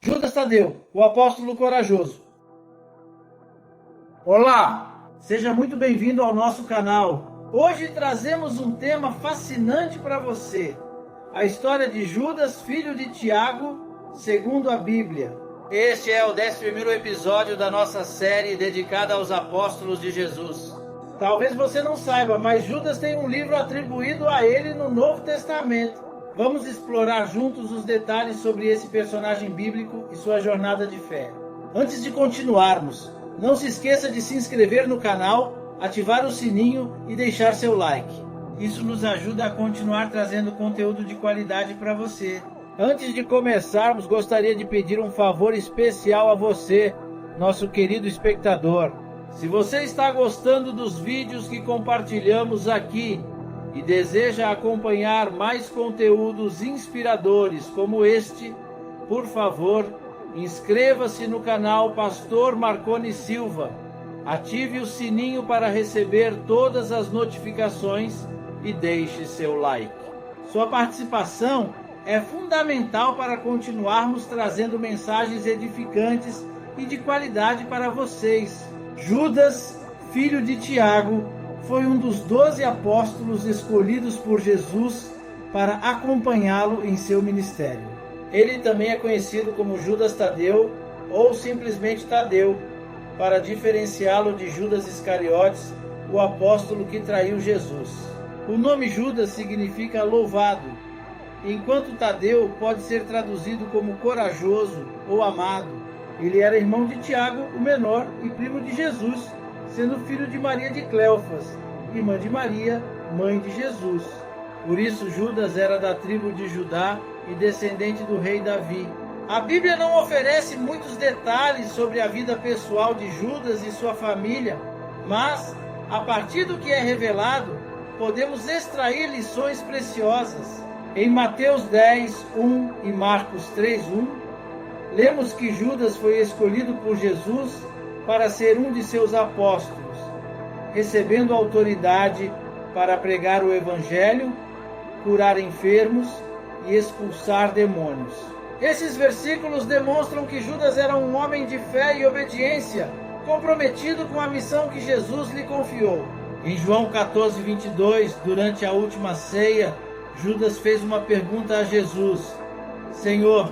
Judas Tadeu, o apóstolo corajoso. Olá, seja muito bem-vindo ao nosso canal. Hoje trazemos um tema fascinante para você. A história de Judas, filho de Tiago, segundo a Bíblia. Este é o 11º episódio da nossa série dedicada aos apóstolos de Jesus. Talvez você não saiba, mas Judas tem um livro atribuído a ele no Novo Testamento. Vamos explorar juntos os detalhes sobre esse personagem bíblico e sua jornada de fé. Antes de continuarmos, não se esqueça de se inscrever no canal, ativar o sininho e deixar seu like. Isso nos ajuda a continuar trazendo conteúdo de qualidade para você. Antes de começarmos, gostaria de pedir um favor especial a você, nosso querido espectador. Se você está gostando dos vídeos que compartilhamos aqui e deseja acompanhar mais conteúdos inspiradores como este, por favor, inscreva-se no canal Pastor Marconi Silva. Ative o sininho para receber todas as notificações e deixe seu like. Sua participação é fundamental para continuarmos trazendo mensagens edificantes e de qualidade para vocês. Judas, filho de Tiago, foi um dos 12 apóstolos escolhidos por Jesus para acompanhá-lo em seu ministério. Ele também é conhecido como Judas Tadeu ou simplesmente Tadeu, para diferenciá-lo de Judas Iscariotes, o apóstolo que traiu Jesus. O nome Judas significa louvado, enquanto Tadeu pode ser traduzido como corajoso ou amado. Ele era irmão de Tiago, o menor, e primo de Jesus, sendo filho de Maria de Cleofas, irmã de Maria, mãe de Jesus. Por isso Judas era da tribo de Judá e descendente do rei Davi. A Bíblia não oferece muitos detalhes sobre a vida pessoal de Judas e sua família, mas, a partir do que é revelado, podemos extrair lições preciosas. Em Mateus 10, 1 e Marcos 3, 1, lemos que Judas foi escolhido por Jesus para ser um de seus apóstolos, recebendo autoridade para pregar o Evangelho, curar enfermos e expulsar demônios. Esses versículos demonstram que Judas era um homem de fé e obediência, comprometido com a missão que Jesus lhe confiou. Em João 14, 22, durante a última ceia, Judas fez uma pergunta a Jesus: Senhor,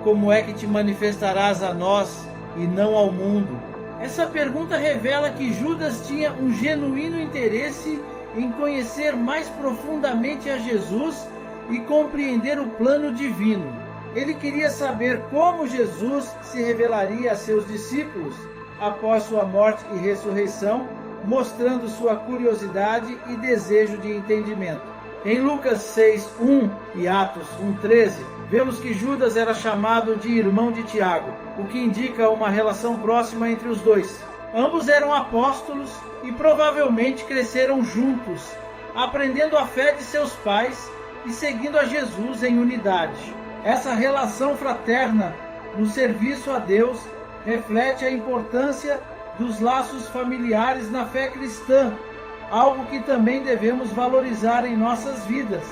como é que te manifestarás a nós e não ao mundo? Essa pergunta revela que Judas tinha um genuíno interesse em conhecer mais profundamente a Jesus e compreender o plano divino. Ele queria saber como Jesus se revelaria a seus discípulos após sua morte e ressurreição, mostrando sua curiosidade e desejo de entendimento. Em Lucas 6:1 e Atos 1:13, vemos que Judas era chamado de irmão de Tiago, o que indica uma relação próxima entre os dois. Ambos eram apóstolos e provavelmente cresceram juntos, aprendendo a fé de seus pais e seguindo a Jesus em unidade. Essa relação fraterna no serviço a Deus reflete a importância dos laços familiares na fé cristã, algo que também devemos valorizar em nossas vidas.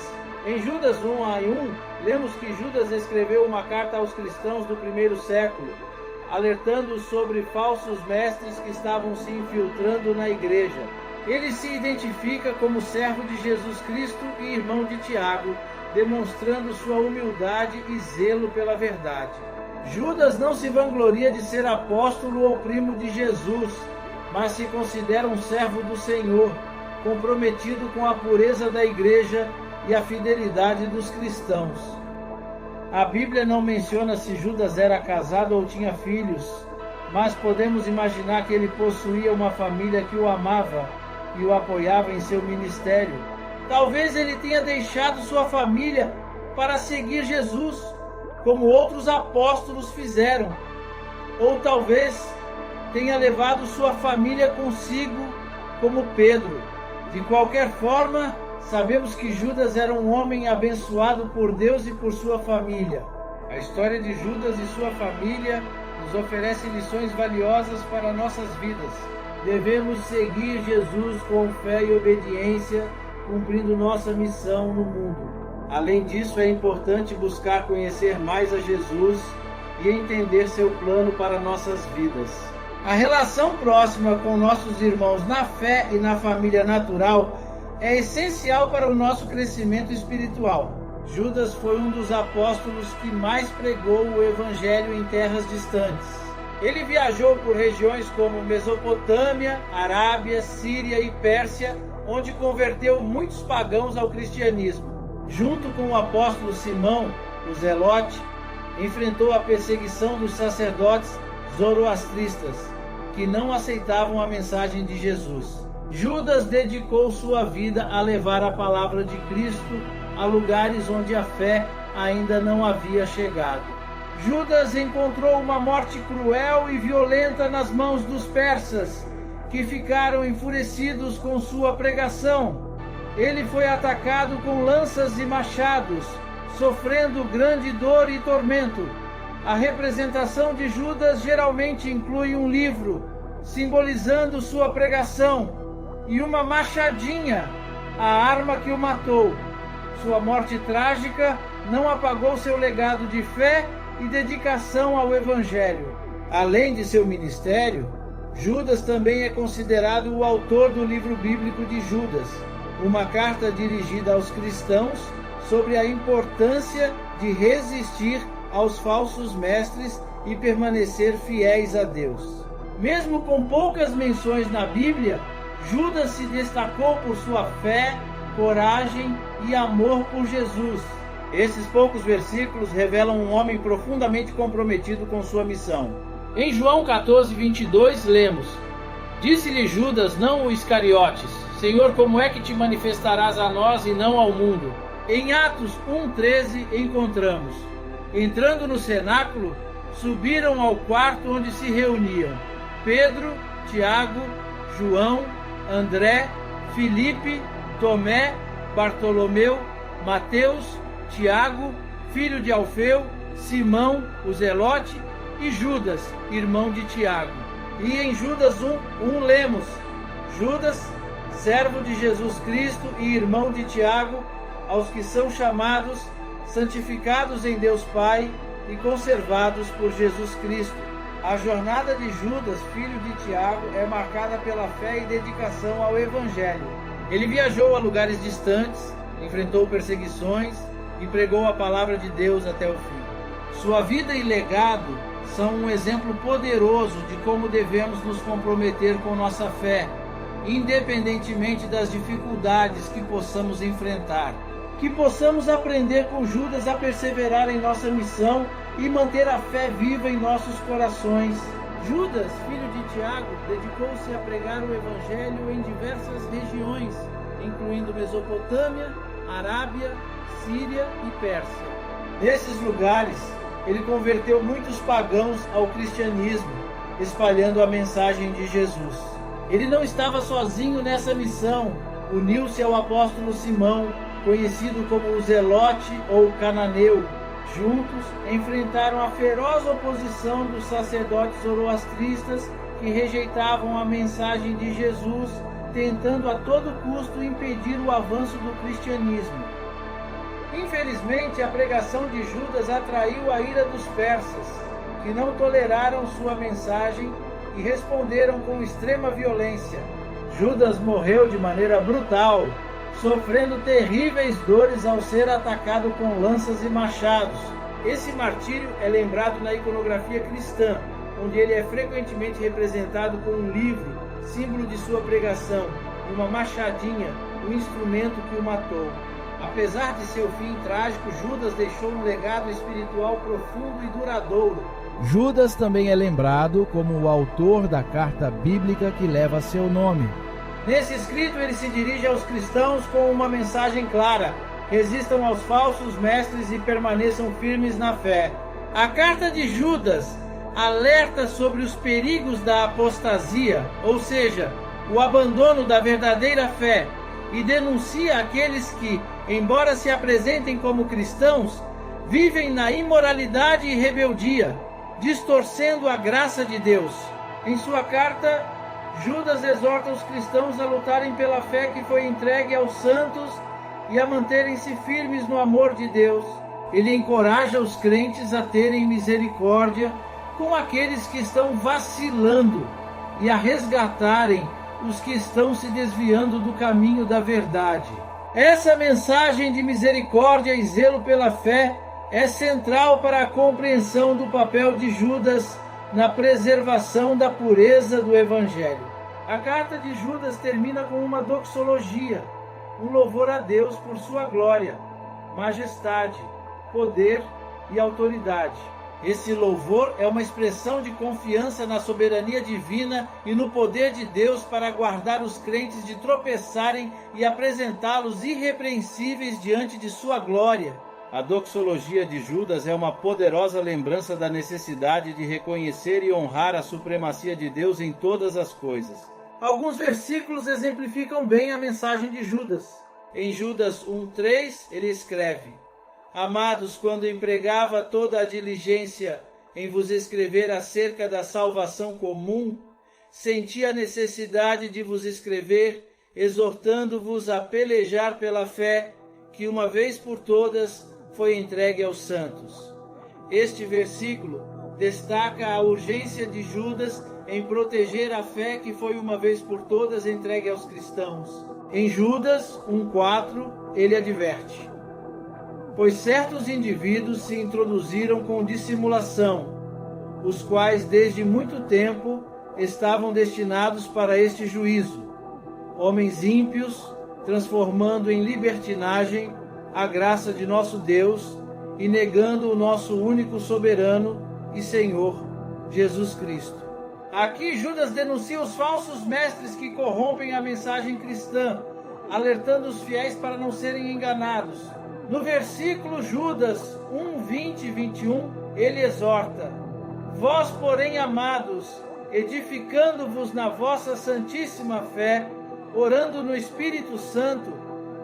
Em Judas 1:1, lemos que Judas escreveu uma carta aos cristãos do primeiro século, alertando sobre falsos mestres que estavam se infiltrando na igreja. Ele se identifica como servo de Jesus Cristo e irmão de Tiago, demonstrando sua humildade e zelo pela verdade. Judas não se vangloria de ser apóstolo ou primo de Jesus, mas se considera um servo do Senhor, comprometido com a pureza da igreja e a fidelidade dos cristãos. A Bíblia não menciona se Judas era casado ou tinha filhos, mas podemos imaginar que ele possuía uma família que o amava e o apoiava em seu ministério. Talvez ele tenha deixado sua família para seguir Jesus, como outros apóstolos fizeram, ou talvez tenha levado sua família consigo, como Pedro. De qualquer forma, sabemos que Judas era um homem abençoado por Deus e por sua família. A história de Judas e sua família nos oferece lições valiosas para nossas vidas. Devemos seguir Jesus com fé e obediência, cumprindo nossa missão no mundo. Além disso, é importante buscar conhecer mais a Jesus e entender seu plano para nossas vidas. A relação próxima com nossos irmãos na fé e na família natural é essencial para o nosso crescimento espiritual. Judas foi um dos apóstolos que mais pregou o evangelho em terras distantes. Ele viajou por regiões como Mesopotâmia, Arábia, Síria e Pérsia, onde converteu muitos pagãos ao cristianismo. Junto com o apóstolo Simão, o Zelote, enfrentou a perseguição dos sacerdotes zoroastristas, que não aceitavam a mensagem de Jesus. Judas dedicou sua vida a levar a palavra de Cristo a lugares onde a fé ainda não havia chegado. Judas encontrou uma morte cruel e violenta nas mãos dos persas, que ficaram enfurecidos com sua pregação. Ele foi atacado com lanças e machados, sofrendo grande dor e tormento. A representação de Judas geralmente inclui um livro, simbolizando sua pregação, e uma machadinha, a arma que o matou. Sua morte trágica não apagou seu legado de fé e dedicação ao Evangelho. Além de seu ministério, Judas também é considerado o autor do livro bíblico de Judas, uma carta dirigida aos cristãos sobre a importância de resistir aos falsos mestres e permanecer fiéis a Deus. Mesmo com poucas menções na Bíblia, Judas se destacou por sua fé, coragem e amor por Jesus. Esses poucos versículos revelam um homem profundamente comprometido com sua missão. Em João 14:22 lemos: Disse-lhe Judas, não o Iscariotes: Senhor, como é que te manifestarás a nós e não ao mundo? Em Atos 1:13 encontramos: Entrando no cenáculo, subiram ao quarto onde se reuniam Pedro, Tiago, João, André, Filipe, Tomé, Bartolomeu, Mateus, Tiago, filho de Alfeu, Simão, o Zelote, e Judas, irmão de Tiago. E em Judas 1 lemos: Judas, servo de Jesus Cristo e irmão de Tiago, aos que são chamados, santificados em Deus Pai e conservados por Jesus Cristo. A jornada de Judas, filho de Tiago, é marcada pela fé e dedicação ao Evangelho. Ele viajou a lugares distantes, enfrentou perseguições e pregou a palavra de Deus até o fim. Sua vida e legado são um exemplo poderoso de como devemos nos comprometer com nossa fé, independentemente das dificuldades que possamos enfrentar. Que possamos aprender com Judas a perseverar em nossa missão e manter a fé viva em nossos corações. Judas, filho de Tiago, dedicou-se a pregar o Evangelho em diversas regiões, incluindo Mesopotâmia, Arábia, Síria e Pérsia. Nesses lugares, ele converteu muitos pagãos ao cristianismo, espalhando a mensagem de Jesus. Ele não estava sozinho nessa missão, uniu-se ao apóstolo Simão, conhecido como o Zelote ou Cananeu. Juntos, enfrentaram a feroz oposição dos sacerdotes zoroastristas que rejeitavam a mensagem de Jesus, tentando a todo custo impedir o avanço do cristianismo. Infelizmente, a pregação de Judas atraiu a ira dos persas, que não toleraram sua mensagem e responderam com extrema violência. Judas morreu de maneira brutal, sofrendo terríveis dores ao ser atacado com lanças e machados. Esse martírio é lembrado na iconografia cristã, onde ele é frequentemente representado com um livro, símbolo de sua pregação, e uma machadinha, o instrumento que o matou. Apesar de seu fim trágico, Judas deixou um legado espiritual profundo e duradouro. Judas também é lembrado como o autor da carta bíblica que leva seu nome. Nesse escrito, ele se dirige aos cristãos com uma mensagem clara: resistam aos falsos mestres e permaneçam firmes na fé. A carta de Judas alerta sobre os perigos da apostasia, ou seja, o abandono da verdadeira fé, e denuncia aqueles que, embora se apresentem como cristãos, vivem na imoralidade e rebeldia, distorcendo a graça de Deus. Em sua carta, Judas exorta os cristãos a lutarem pela fé que foi entregue aos santos e a manterem-se firmes no amor de Deus. Ele encoraja os crentes a terem misericórdia com aqueles que estão vacilando e a resgatarem os que estão se desviando do caminho da verdade. Essa mensagem de misericórdia e zelo pela fé é central para a compreensão do papel de Judas na preservação da pureza do Evangelho. A carta de Judas termina com uma doxologia, um louvor a Deus por sua glória, majestade, poder e autoridade. Esse louvor é uma expressão de confiança na soberania divina e no poder de Deus para guardar os crentes de tropeçarem e apresentá-los irrepreensíveis diante de sua glória. A doxologia de Judas é uma poderosa lembrança da necessidade de reconhecer e honrar a supremacia de Deus em todas as coisas. Alguns versículos exemplificam bem a mensagem de Judas. Em Judas 1:3, ele escreve: Amados, quando empregava toda a diligência em vos escrever acerca da salvação comum, senti a necessidade de vos escrever, exortando-vos a pelejar pela fé, que uma vez por todas foi entregue aos santos. Este versículo destaca a urgência de Judas em proteger a fé que foi uma vez por todas entregue aos cristãos. Em Judas 1:4, ele adverte: Pois certos indivíduos se introduziram com dissimulação, os quais desde muito tempo estavam destinados para este juízo, homens ímpios, transformando em libertinagem a graça de nosso Deus e negando o nosso único soberano e Senhor, Jesus Cristo. Aqui Judas denuncia os falsos mestres que corrompem a mensagem cristã, alertando os fiéis para não serem enganados. No versículo Judas 1:20 e 21, ele exorta: Vós, porém, amados, edificando-vos na vossa santíssima fé, orando no Espírito Santo,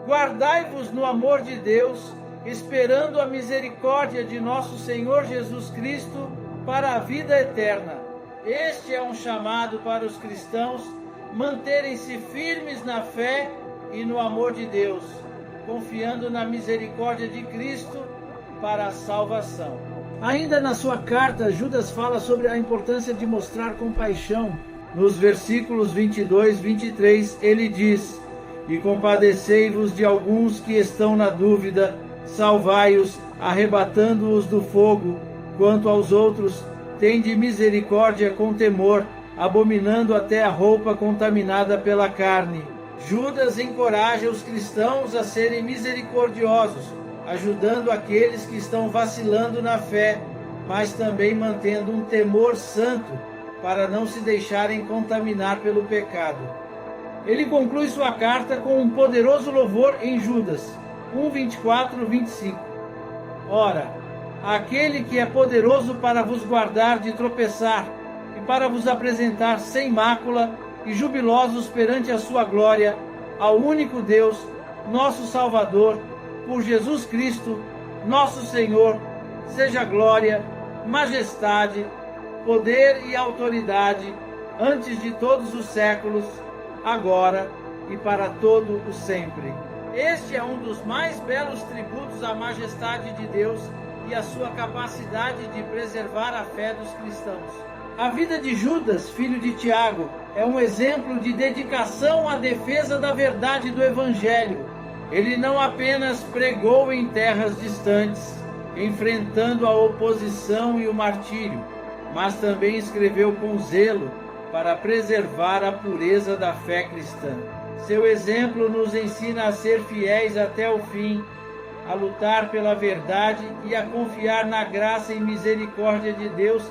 guardai-vos no amor de Deus, esperando a misericórdia de nosso Senhor Jesus Cristo para a vida eterna. Este é um chamado para os cristãos manterem-se firmes na fé e no amor de Deus, confiando na misericórdia de Cristo para a salvação. Ainda na sua carta, Judas fala sobre a importância de mostrar compaixão. Nos versículos 22 e 23, ele diz: E compadecei-vos de alguns que estão na dúvida, salvai-os, arrebatando-os do fogo. Quanto aos outros, tende misericórdia com temor, abominando até a roupa contaminada pela carne. Judas encoraja os cristãos a serem misericordiosos, ajudando aqueles que estão vacilando na fé, mas também mantendo um temor santo para não se deixarem contaminar pelo pecado. Ele conclui sua carta com um poderoso louvor em Judas 1:24 e 25. Ora, aquele que é poderoso para vos guardar de tropeçar e para vos apresentar sem mácula e jubilosos perante a sua glória, ao único Deus, nosso Salvador, por Jesus Cristo, nosso Senhor, seja glória, majestade, poder e autoridade, antes de todos os séculos, agora e para todo o sempre. Este é um dos mais belos tributos à majestade de Deus e à sua capacidade de preservar a fé dos cristãos. A vida de Judas, filho de Tiago, é um exemplo de dedicação à defesa da verdade do Evangelho. Ele não apenas pregou em terras distantes, enfrentando a oposição e o martírio, mas também escreveu com zelo para preservar a pureza da fé cristã. Seu exemplo nos ensina a ser fiéis até o fim, a lutar pela verdade e a confiar na graça e misericórdia de Deus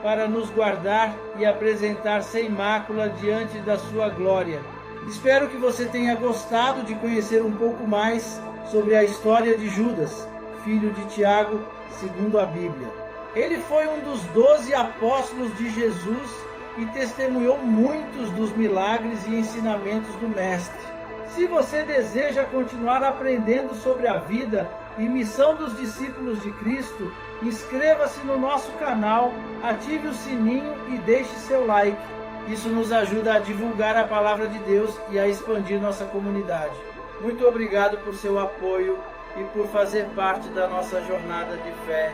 para nos guardar e apresentar sem mácula diante da sua glória. Espero que você tenha gostado de conhecer um pouco mais sobre a história de Judas, filho de Tiago, segundo a Bíblia. Ele foi um dos 12 apóstolos de Jesus e testemunhou muitos dos milagres e ensinamentos do Mestre. Se você deseja continuar aprendendo sobre a vida e missão dos discípulos de Cristo, inscreva-se no nosso canal, ative o sininho e deixe seu like. Isso nos ajuda a divulgar a palavra de Deus e a expandir nossa comunidade. Muito obrigado por seu apoio e por fazer parte da nossa jornada de fé.